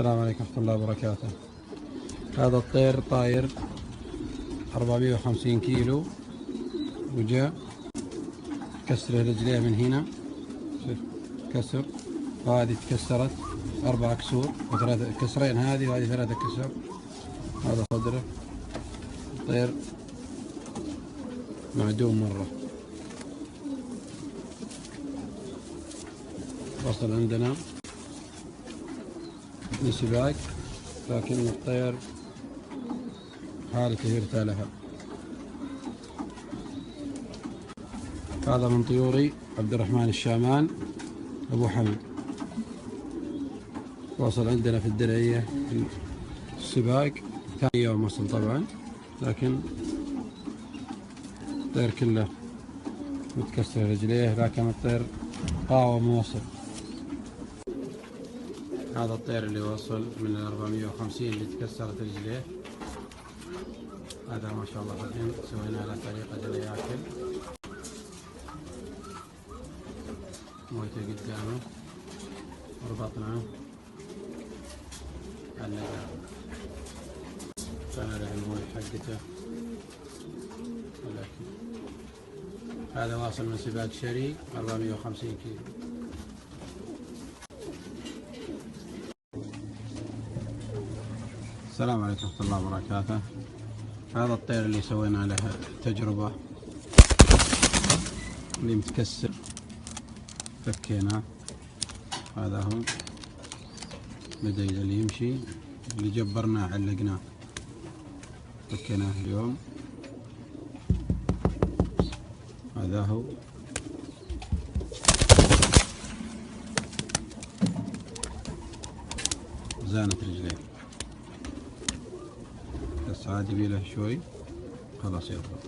السلام عليكم ورحمة الله وبركاته. هذا الطير طاير 450 كيلو، وجاء كسر رجليه من هنا، شوف كسر، وهذه تكسرت 4 كسور وثلاثة كسرين، هذه وهذه 3 كسر. هذا صدره، الطير معدوم مرة. وصل عندنا لسباق، لكن الطير حالته يرثى لها. هذا من طيوري عبد الرحمن الشامان أبو حمد، وصل عندنا في الدرعية في السباق، ثاني يوم وصل طبعا، لكن الطير كله متكسر رجليه، لكن الطير قاوم ووصل. هذا الطير اللي وصل من 450 اللي تكسرت رجليه، هذا ما شاء الله الحين سوينا له طريقة اللي ياكل، مويته قدامه وربطناه علقناه، كان له المويه حقته. ولكن هذا واصل من سباق شري 450 كيلو. السلام عليكم ورحمة الله وبركاته. هذا الطير اللي سوينا له تجربة، اللي متكسر فكيناه، هذا هو بدأ اللي يمشي، اللي جبرناه علقناه، فكيناه اليوم. هذا هو زانت رجليه، بس عاد يبيله شوي خلاص يضرب.